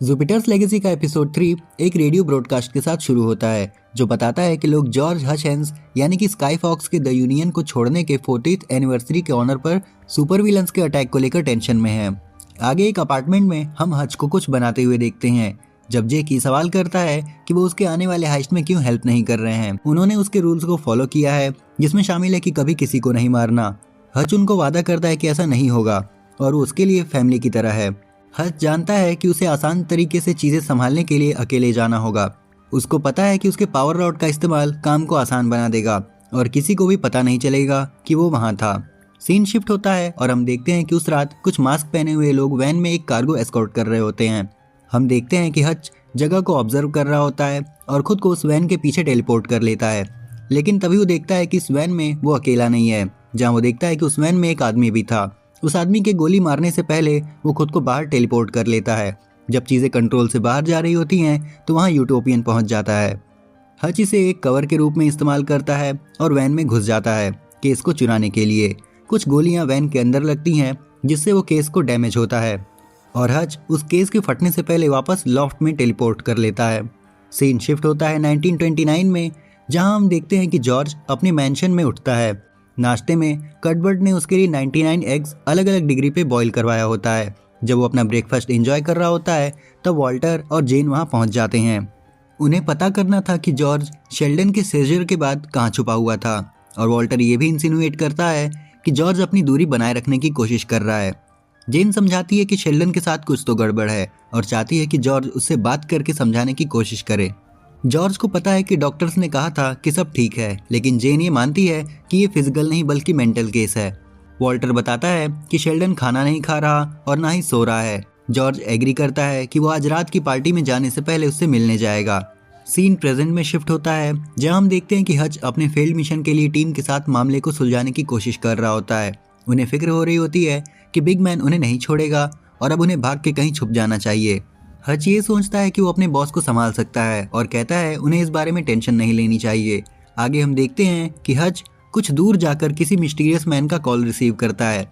Jupiter's legacy का episode 3 एक radio broadcast के साथ शुरू होता है जो बताता है कि लोग जॉर्ज हचेंस यानी कि स्काई फॉक्स के द यूनियन को छोड़ने के 40th एनिवर्सरी के ऑनर पर सुपर विलन्स के अटैक को लेकर टेंशन में हैं। आगे एक अपार्टमेंट में हम हच को कुछ बनाते हुए देखते हैं जब जेकी सवाल करता है कि वो उसके आने वाले हाइस्ट में क्यों हेल्प नहीं कर रहे हैं। उन्होंने उसके रूल्स को फॉलो किया है जिसमें शामिल है कि कभी किसी को नहीं मारना। हच उनको वादा करता है कि ऐसा नहीं होगा और वो उसके लिए फैमिली की तरह है। हच जानता है कि उसे आसान तरीके से चीजें संभालने के लिए अकेले जाना होगा। उसको पता है कि उसके पावर रॉड का इस्तेमाल काम को आसान बना देगा और किसी को भी पता नहीं चलेगा कि वो वहाँ था। सीन शिफ्ट होता है और हम देखते हैं कि उस रात कुछ मास्क पहने हुए लोग वैन में एक कार्गो एस्कॉर्ट कर रहे होते हैं। हम देखते हैं कि हच जगह को ऑब्जर्व कर रहा होता है और खुद को उस वैन के पीछे टेलीपोर्ट कर लेता है। लेकिन तभी वो देखता है कि इस वैन में वो अकेला नहीं है। जहाँ वो देखता है कि उस वैन में एक आदमी भी था। उस आदमी के गोली मारने से पहले वो खुद को बाहर टेलीपोर्ट कर लेता है। जब चीज़ें कंट्रोल से बाहर जा रही होती हैं तो वहाँ यूटोपियन पहुँच जाता है। हच इसे एक कवर के रूप में इस्तेमाल करता है और वैन में घुस जाता है केस को चुराने के लिए। कुछ गोलियाँ वैन के अंदर लगती हैं जिससे वो केस को डैमेज होता है और हच उस केस के फटने से पहले वापस लॉफ्ट में टेलीपोर्ट कर लेता है। सीन शिफ्ट होता है 1929 में, जहाँ हम देखते हैं कि जॉर्ज अपने मैंशन में उठता है। नाश्ते में कटबर्ट ने उसके लिए 99 एग्स अलग अलग डिग्री पे बॉईल करवाया होता है। जब वो अपना ब्रेकफास्ट एंजॉय कर रहा होता है तब वॉल्टर और जेन वहाँ पहुँच जाते हैं। उन्हें पता करना था कि जॉर्ज शेल्डन के सीजर के बाद कहाँ छुपा हुआ था और वॉल्टर ये भी इंसिनुएट करता है कि जॉर्ज अपनी दूरी बनाए रखने की कोशिश कर रहा है। जेन समझाती है कि शेल्डन के साथ कुछ तो गड़बड़ है और चाहती है कि जॉर्ज उससे बात करके समझाने की कोशिश करे। जॉर्ज को पता है कि डॉक्टर्स ने कहा था कि सब ठीक है, लेकिन जेन ये मानती है कि ये फिजिकल नहीं बल्कि मेंटल केस है। वॉल्टर बताता है कि शेल्डन खाना नहीं खा रहा और ना ही सो रहा है। जॉर्ज एग्री करता है कि वो आज रात की पार्टी में जाने से पहले उससे मिलने जाएगा। सीन प्रेजेंट में शिफ्ट होता है जहां हम देखते हैं कि हच अपने फेल्ड मिशन के लिए टीम के साथ मामले को सुलझाने की कोशिश कर रहा होता है। उन्हें फिक्र हो रही होती है कि बिग मैन उन्हें नहीं छोड़ेगा और अब उन्हें भाग के कहीं छुप जाना चाहिए। हच ये सोचता है कि वो अपने बॉस को संभाल सकता है और कहता है उन्हें इस बारे में टेंशन नहीं लेनी चाहिए। आगे हम देखते हैं कि हच कुछ दूर जाकर किसी मिस्टीरियस मैन का कॉल रिसीव करता है।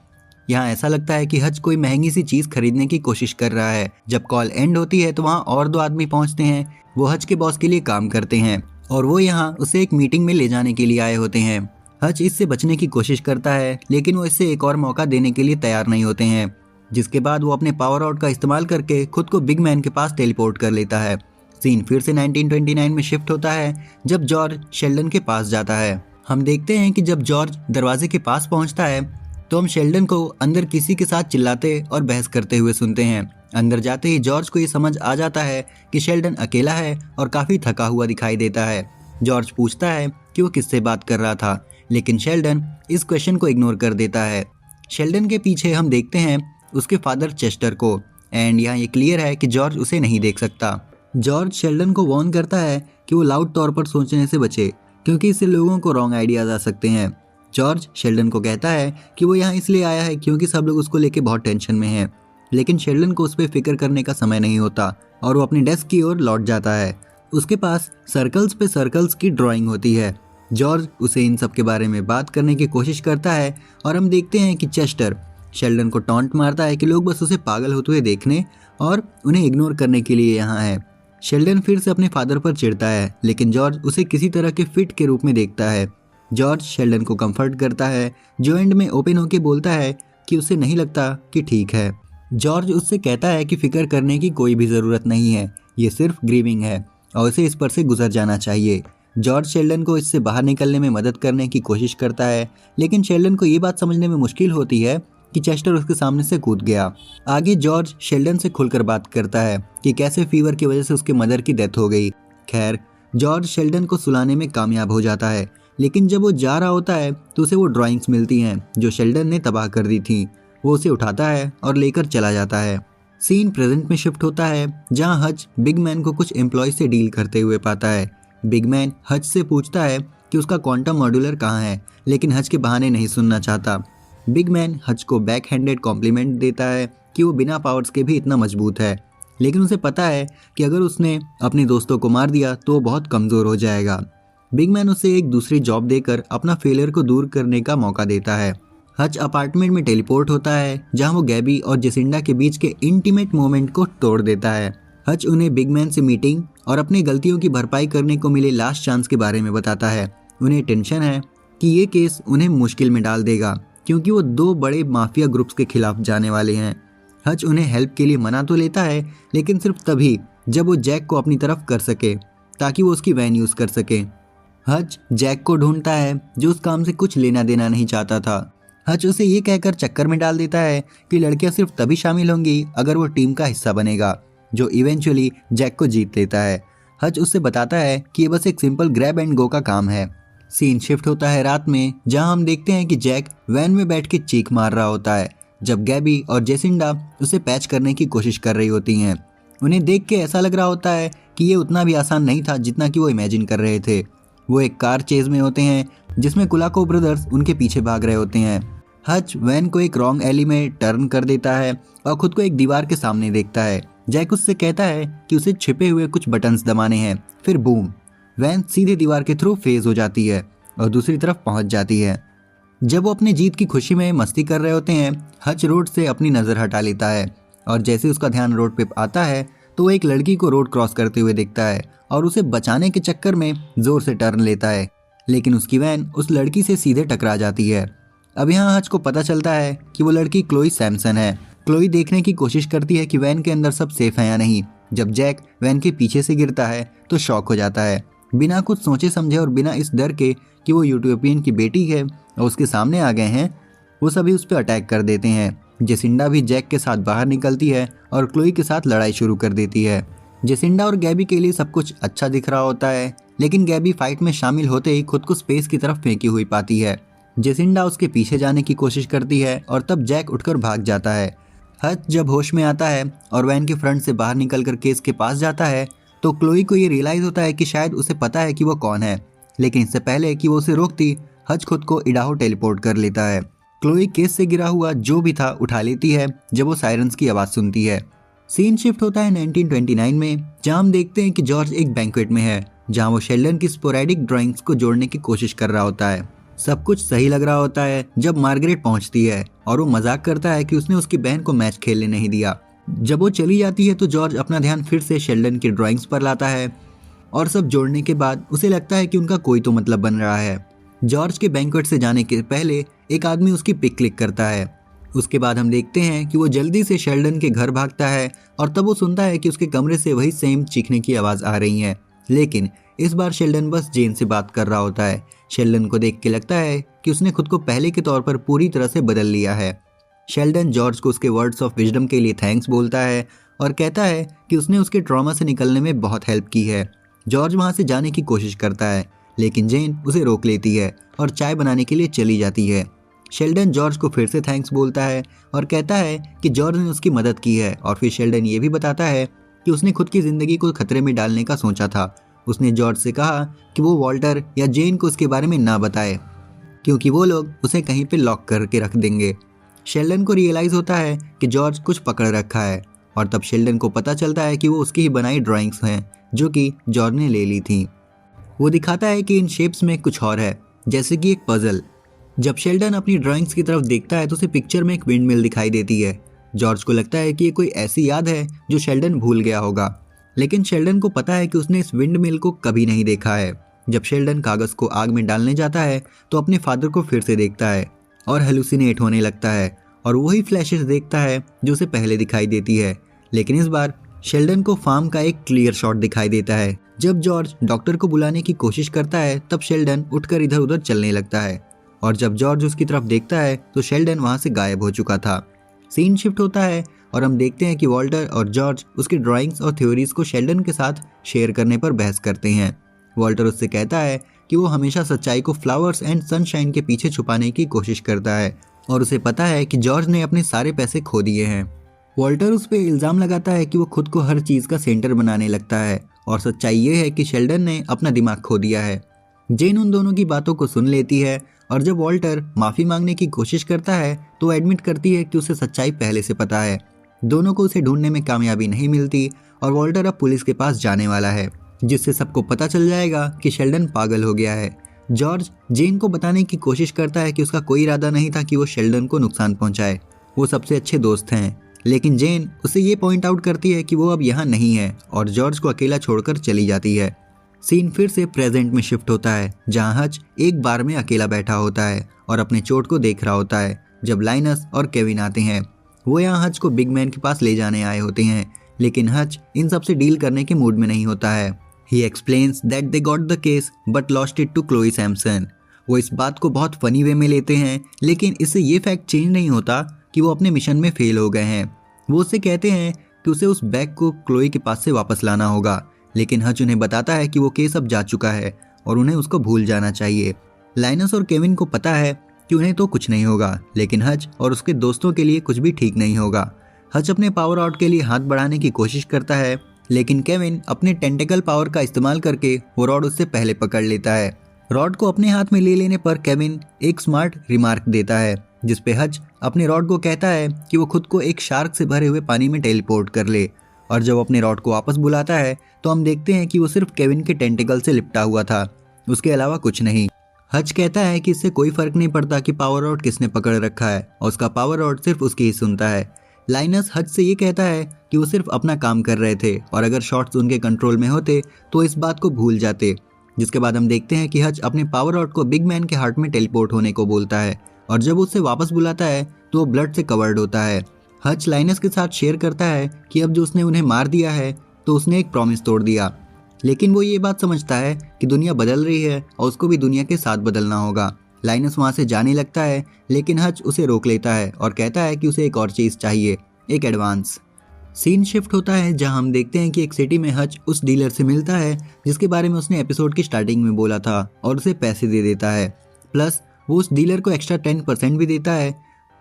यहाँ ऐसा लगता है कि हच कोई महंगी सी चीज़ खरीदने की कोशिश कर रहा है। जब कॉल एंड होती है तो वहाँ और दो आदमी पहुँचते हैं। वो हच के बॉस के लिए काम करते हैं और वो यहाँ उसे एक मीटिंग में ले जाने के लिए आए होते हैं। हच इससे बचने की कोशिश करता है लेकिन वो इससे एक और मौका देने के लिए तैयार नहीं होते हैं, जिसके बाद वो अपने पावर आउट का इस्तेमाल करके खुद को बिग मैन के पास टेलीपोर्ट कर लेता है। सीन फिर से 1929 में शिफ्ट होता है जब जॉर्ज शेल्डन के पास जाता है। हम देखते हैं कि जब जॉर्ज दरवाजे के पास पहुंचता है तो हम शेल्डन को अंदर किसी के साथ चिल्लाते और बहस करते हुए सुनते हैं। अंदर जाते ही जॉर्ज को ये समझ आ जाता है कि शेल्डन अकेला है और काफ़ी थका हुआ दिखाई देता है। जॉर्ज पूछता है कि वो किससे बात कर रहा था, लेकिन शेल्डन इस क्वेश्चन को इग्नोर कर देता है। शेल्डन के पीछे हम देखते हैं उसके फादर चेस्टर को एंड यहाँ ये क्लियर है कि जॉर्ज उसे नहीं देख सकता। जॉर्ज शेल्डन को वार्न करता है कि वो लाउड तौर पर सोचने से बचे क्योंकि इससे लोगों को रॉन्ग आइडियाज आ सकते हैं। जॉर्ज शेल्डन को कहता है कि वो यहाँ इसलिए आया है क्योंकि सब लोग उसको लेके बहुत टेंशन में हैं, लेकिन शेल्डन को उस पर फिक्र करने का समय नहीं होता और वो अपनी डेस्क की ओर लौट जाता है। उसके पास सर्कल्स पे सर्कल्स की ड्राइंग होती है। जॉर्ज उसे इन सब के बारे में बात करने की कोशिश करता है और हम देखते हैं कि चेस्टर शेल्डन को टॉन्ट मारता है कि लोग बस उसे पागल होते हुए देखने और उन्हें इग्नोर करने के लिए यहाँ है। शेल्डन फिर से अपने फादर पर चिढ़ता है लेकिन जॉर्ज उसे किसी तरह के फिट के रूप में देखता है। जॉर्ज शेल्डन को कंफर्ट करता है जो एंड में ओपन होकर बोलता है कि उसे नहीं लगता कि ठीक है। जॉर्ज उससे कहता है कि फिक्र करने की कोई भी ज़रूरत नहीं है, ये सिर्फ ग्रीविंग है और उसे इस पर से गुजर जाना चाहिए। जॉर्ज शेल्डन को इससे बाहर निकलने में मदद करने की कोशिश करता है लेकिन शेल्डन को ये बात समझने में मुश्किल होती है कि चेस्टर उसके सामने से कूद गया। आगे जॉर्ज शेल्डन से खुलकर बात करता है कि कैसे फीवर की वजह से उसके मदर की डेथ हो गई। खैर, जॉर्ज शेल्डन को सुलाने में कामयाब हो जाता है लेकिन जब वो जा रहा होता है तो उसे वो ड्राइंग्स मिलती हैं जो शेल्डन ने तबाह कर दी थी। वो उसे उठाता है और लेकर चला जाता है। सीन प्रेजेंट में शिफ्ट होता है जहाँ हच बिग मैन को कुछ एम्प्लॉयज से डील करते हुए पाता है। बिग मैन हच से पूछता है कि उसका क्वांटम मॉड्यूलर कहाँ है, लेकिन हच के बहाने नहीं सुनना चाहता। बिग मैन हच को बैक हैंडेड कॉम्प्लीमेंट देता है कि वो बिना पावर्स के भी इतना मजबूत है, लेकिन उसे पता है कि अगर उसने अपने दोस्तों को मार दिया तो वो बहुत कमज़ोर हो जाएगा। बिग मैन उसे एक दूसरी जॉब देकर अपना फेलियर को दूर करने का मौका देता है। हच अपार्टमेंट में टेलीपोर्ट होता है जहां वो गैबी और जेसिंडा के बीच के इंटीमेट मोमेंट को तोड़ देता है। हच उन्हें बिग मैन से मीटिंग और अपनी गलतियों की भरपाई करने को मिले लास्ट चांस के बारे में बताता है। उन्हें टेंशन है कि ये केस उन्हें मुश्किल में डाल देगा क्योंकि वो 2 बड़े माफिया ग्रुप्स के खिलाफ जाने वाले हैं। हच उन्हें हेल्प के लिए मना तो लेता है, लेकिन सिर्फ तभी जब वो जैक को अपनी तरफ कर सके ताकि वो उसकी वैन यूज कर सके। हच जैक को ढूंढता है जो उस काम से कुछ लेना देना नहीं चाहता था। हच उसे ये कहकर चक्कर में डाल देता है कि लड़कियां सिर्फ तभी शामिल होंगी अगर वो टीम का हिस्सा बनेगा, जो इवेंचुअली जैक को जीत लेता है। हच उससे बताता है कि ये बस एक सिंपल ग्रैब एंड गो का काम है। सीन शिफ्ट होता है रात में, जहां हम देखते हैं कि जैक वैन में बैठ के चीख मार रहा होता है जब गैबी और जेसिंडा उसे पैच करने की कोशिश कर रही होती हैं। उन्हें देख के ऐसा लग रहा होता है कि ये उतना भी आसान नहीं था जितना कि वो इमेजिन कर रहे थे। वो एक कार चेज में होते हैं जिसमें कुलाको ब्रदर्स उनके पीछे भाग रहे होते हैं। हच वैन को एक रॉन्ग एली में टर्न कर देता है और खुद को एक दीवार के सामने देखता है। जैक उससे कहता है कि उसे छिपे हुए कुछ बटन्स दबाने हैं। फिर बूम, वैन सीधे दीवार के थ्रू फेज हो जाती है और दूसरी तरफ पहुंच जाती है। जब वो अपनी जीत की खुशी में मस्ती कर रहे होते हैं, हच रोड से अपनी नज़र हटा लेता है और जैसे उसका ध्यान रोड पे आता है तो वो एक लड़की को रोड क्रॉस करते हुए देखता है और उसे बचाने के चक्कर में जोर से टर्न लेता है, लेकिन उसकी वैन उस लड़की से सीधे टकरा जाती है। अब यहाँ हच को पता चलता है कि वो लड़की क्लोई सैमसन है। क्लोई देखने की कोशिश करती है कि वैन के अंदर सब सेफ है या नहीं। जब जैक वैन के पीछे से गिरता है तो शॉक हो जाता है। बिना कुछ सोचे समझे और बिना इस डर के कि वो यूटोपियन की बेटी है और उसके सामने आ गए हैं, वो सभी उस पर अटैक कर देते हैं। जेसिंडा भी जैक के साथ बाहर निकलती है और क्लोई के साथ लड़ाई शुरू कर देती है। जेसिंडा और गैबी के लिए सब कुछ अच्छा दिख रहा होता है, लेकिन गैबी फाइट में शामिल होते ही खुद को स्पेस की तरफ फेंकी हुई पाती है। जेसिंडा उसके पीछे जाने की कोशिश करती है और तब जैक उठकर भाग जाता है। हच जब होश में आता है और वैन के फ्रंट से बाहर निकलकर केस के पास जाता है तो क्लोई को ये रियलाइज होता है कि शायद उसे पता है कि वो कौन है, लेकिन इससे पहले कि वो उसे रोकती, हच खुद को इडाहो टेलीपोर्ट कर लेता है। क्लोई केस से गिरा हुआ जो भी था उठा लेती है जब वो सायरन्स की आवाज़ सुनती है। सीन शिफ्ट होता है 1929 में, जहां हम देखते हैं कि जॉर्ज एक बैंक्वेट में है जहां वो शेल्डन की स्पोरेडिक ड्राइंग्स को जोड़ने की कोशिश कर रहा होता है। सब कुछ सही लग रहा होता है जब मार्गरेट पहुंचती है और वो मजाक करता है कि उसने उसकी बहन को मैच खेलने नहीं दिया। जब वो चली जाती है तो जॉर्ज अपना ध्यान फिर से शेल्डन की ड्राइंग्स पर लाता है और सब जोड़ने के बाद उसे लगता है कि उनका कोई तो मतलब बन रहा है। जॉर्ज के बैंक्वेट से जाने के पहले एक आदमी उसकी पिक क्लिक करता है। उसके बाद हम देखते हैं कि वो जल्दी से शेल्डन के घर भागता है और तब वो सुनता है कि उसके कमरे से वही सेम चीखने की आवाज़ आ रही है, लेकिन इस बार शेल्डन बस जेन से बात कर रहा होता है। शेल्डन को देख के लगता है कि उसने खुद को पहले के तौर पर पूरी तरह से बदल लिया है। शेल्डन जॉर्ज को उसके वर्ड्स ऑफ विजडम के लिए थैंक्स बोलता है और कहता है कि उसने उसके ट्रॉमा से निकलने में बहुत हेल्प की है। जॉर्ज वहाँ से जाने की कोशिश करता है, लेकिन जेन उसे रोक लेती है और चाय बनाने के लिए चली जाती है। शेल्डन जॉर्ज को फिर से थैंक्स बोलता है और कहता है कि जॉर्ज ने उसकी मदद की है, और फिर शेल्डन ये भी बताता है कि उसने खुद की ज़िंदगी को खतरे में डालने का सोचा था। उसने जॉर्ज से कहा कि वो वॉल्टर या जेन को उसके बारे में ना बताए क्योंकि वो लोग उसे कहीं पे लॉक करके रख देंगे। शेल्डन को रियलाइज़ होता है कि जॉर्ज कुछ पकड़ रखा है और तब शेल्डन को पता चलता है कि वो उसकी ही बनाई ड्राइंग्स हैं जो कि जॉर्ज ने ले ली थी। वो दिखाता है कि इन शेप्स में कुछ और है, जैसे कि एक पजल। जब शेल्डन अपनी ड्राइंग्स की तरफ देखता है तो उसे पिक्चर में एक विंड मिल दिखाई देती है। जॉर्ज को लगता है कि ये कोई ऐसी याद है जो शेल्डन भूल गया होगा, लेकिन शेल्डन को पता है कि उसने इस विंड मिल को कभी नहीं देखा है। जब शेल्डन कागज़ को आग में डालने जाता है तो अपने फादर को फिर से देखता है और हेलुसिनेट होने लगता है और वही फ्लैशेस देखता है जो उसे पहले दिखाई देती है, लेकिन इस बार शेल्डन को फार्म का एक क्लियर शॉट दिखाई देता है। जब जॉर्ज डॉक्टर को बुलाने की कोशिश करता है तब शेल्डन उठकर इधर उधर चलने लगता है और जब जॉर्ज उसकी तरफ देखता है तो शेल्डन वहाँ से गायब हो चुका था। सीन शिफ्ट होता है और हम देखते हैं कि वॉल्टर और जॉर्ज उसकी ड्राइंग्स और थ्योरीज को शेल्डन के साथ शेयर करने पर बहस करते हैं। वॉल्टर उससे कहता है कि वो हमेशा सच्चाई को फ्लावर्स एंड सनशाइन के पीछे छुपाने की कोशिश करता है और उसे पता है कि जॉर्ज ने अपने सारे पैसे खो दिए हैं। वॉल्टर उस पर इल्ज़ाम लगाता है कि वो खुद को हर चीज़ का सेंटर बनाने लगता है और सच्चाई ये है कि शेल्डन ने अपना दिमाग खो दिया है। जेन उन दोनों की बातों को सुन लेती है और जब वॉल्टर माफ़ी मांगने की कोशिश करता है तो एडमिट करती है कि उसे सच्चाई पहले से पता है। दोनों को उसे ढूंढने में कामयाबी नहीं मिलती और वॉल्टर अब पुलिस के पास जाने वाला है, जिससे सबको पता चल जाएगा कि शेल्डन पागल हो गया है। जॉर्ज जेन को बताने की कोशिश करता है कि उसका कोई इरादा नहीं था कि वो शेल्डन को नुकसान पहुंचाए, वो सबसे अच्छे दोस्त हैं, लेकिन जेन उसे ये पॉइंट आउट करती है कि वो अब यहाँ नहीं है और जॉर्ज को अकेला छोड़कर चली जाती है। सीन फिर से प्रेजेंट में शिफ्ट होता है, जहाँ हच एक बार में अकेला बैठा होता है और अपने चोट को देख रहा होता है। जब लाइनस और केविन आते हैं, वो यहाँ हच को बिग मैन के पास ले जाने आए होते हैं, लेकिन हच इन सब से डील करने के मूड में नहीं होता है। He explains that they got the case but lost it to Chloe Samson. वो इस बात को बहुत फनी वे में लेते हैं, लेकिन इससे ये फैक्ट चेंज नहीं होता कि वो अपने मिशन में फेल हो गए हैं। वो उससे कहते हैं कि उसे उस बैग को क्लोई के पास से वापस लाना होगा, लेकिन हच उन्हें बताता है कि वो केस अब जा चुका है और उन्हें उसको भूल जाना चाहिए। लाइनस और केविन को पता है कि उन्हें तो कुछ नहीं होगा, लेकिन हच और उसके दोस्तों के लिए कुछ भी ठीक नहीं होगा। हच अपने पावर आउट के लिए हाथ बढ़ाने की कोशिश करता है, लेकिन केविन अपने टेंटिकल पावर का इस्तेमाल करके वो रॉड उससे पहले पकड़ लेता है। रॉड को अपने हाथ में ले लेने पर केविन एक स्मार्ट रिमार्क देता है, जिसपे हच अपने रॉड को कहता है कि वो खुद को एक शार्क से भरे हुए पानी में टेलीपोर्ट कर ले। और जब अपने रॉड को वापस बुलाता है तो हम देखते हैं कि वो सिर्फ केविन के टेंटिकल से लिपटा हुआ था, उसके अलावा कुछ नहीं। हच कहता है कि इससे कोई फर्क नहीं पड़ता कि पावर रॉड किसने पकड़ रखा है, और उसका पावर रॉड सिर्फ उसकी ही सुनता है। लाइनस हच से ये कहता है कि वो सिर्फ अपना काम कर रहे थे और अगर शॉट्स उनके कंट्रोल में होते तो इस बात को भूल जाते। जिसके बाद हम देखते हैं कि हच अपने पावर रॉड को बिग मैन के हार्ट में टेलीपोर्ट होने को बोलता है, और जब उसे वापस बुलाता है तो वो ब्लड से कवर्ड होता है। हच लाइनस के साथ शेयर करता है कि अब जो उसने उन्हें मार दिया है तो उसने एक प्रॉमिस तोड़ दिया, लेकिन वो ये बात समझता है कि दुनिया बदल रही है और उसको भी दुनिया के साथ बदलना होगा। लाइनस वहाँ से जाने लगता है, लेकिन हच उसे रोक लेता है और कहता है कि उसे एक और चीज़ चाहिए, एक एडवांस। सीन शिफ्ट होता है, जहाँ हम देखते हैं कि एक सिटी में हच उस डीलर से मिलता है जिसके बारे में उसने एपिसोड की स्टार्टिंग में बोला था, और उसे पैसे दे देता है। प्लस वो उस डीलर को एक्स्ट्रा 10% भी देता है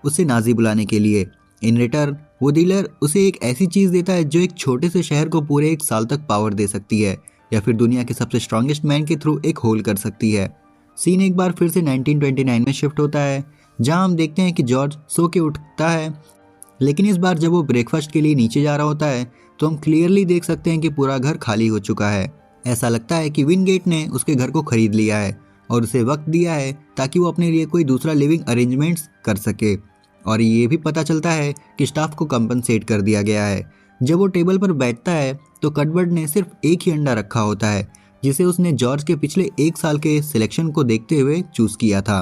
उसे नाजी बुलाने के लिए। इन रिटर्न वो डीलर उसे एक ऐसी चीज़ देता है जो एक छोटे से शहर को पूरे 1 साल तक पावर दे सकती है, या फिर दुनिया के सबसे स्ट्रॉन्गेस्ट मैन के थ्रू एक होल कर सकती है। सीन एक बार फिर से 1929 में शिफ्ट होता है, जहां हम देखते हैं कि जॉर्ज सो के उठता है, लेकिन इस बार जब वो ब्रेकफास्ट के लिए नीचे जा रहा होता है तो हम क्लियरली देख सकते हैं कि पूरा घर खाली हो चुका है। ऐसा लगता है कि विनगेट ने उसके घर को खरीद लिया है और उसे वक्त दिया है ताकि वो अपने लिए कोई दूसरा लिविंग अरेंजमेंट्स कर सके। और ये भी पता चलता है कि स्टाफ को कंपनसेट कर दिया गया है। जब वो टेबल पर बैठता है तो कटबर्ड ने सिर्फ एक ही अंडा रखा होता है, जिसे उसने जॉर्ज के पिछले 1 साल के सिलेक्शन को देखते हुए चूज किया था।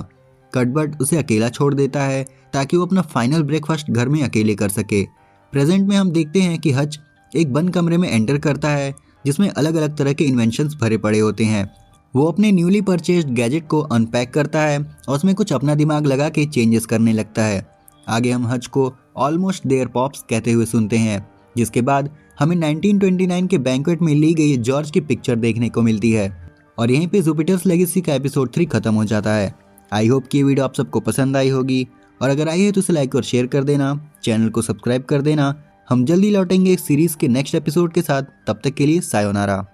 कटबर्ड उसे अकेला छोड़ देता है ताकि वो अपना फाइनल ब्रेकफास्ट घर में अकेले कर सके। प्रेजेंट में हम देखते हैं कि हच एक बंद कमरे में एंटर करता है जिसमें अलग अलग तरह के इन्वेंशंस भरे पड़े होते हैं। वो अपने न्यूली परचेज्ड गैजेट को अनपैक करता है और उसमें कुछ अपना दिमाग लगा के चेंजेस करने लगता है। आगे हम हच को ऑलमोस्ट देयर पॉप्स कहते हुए सुनते हैं, जिसके बाद हमें 1929 के बैंक्वेट में ली गई जॉर्ज की पिक्चर देखने को मिलती है। और यहीं पे जुपिटर्स लेगेसी का एपिसोड 3 खत्म हो जाता है। आई होप कि ये वीडियो आप सबको पसंद आई होगी, और अगर आई है तो इसे लाइक और शेयर कर देना, चैनल को सब्सक्राइब कर देना। हम जल्दी लौटेंगे इस सीरीज के नेक्स्ट एपिसोड के साथ, तब तक के लिए सायोनारा।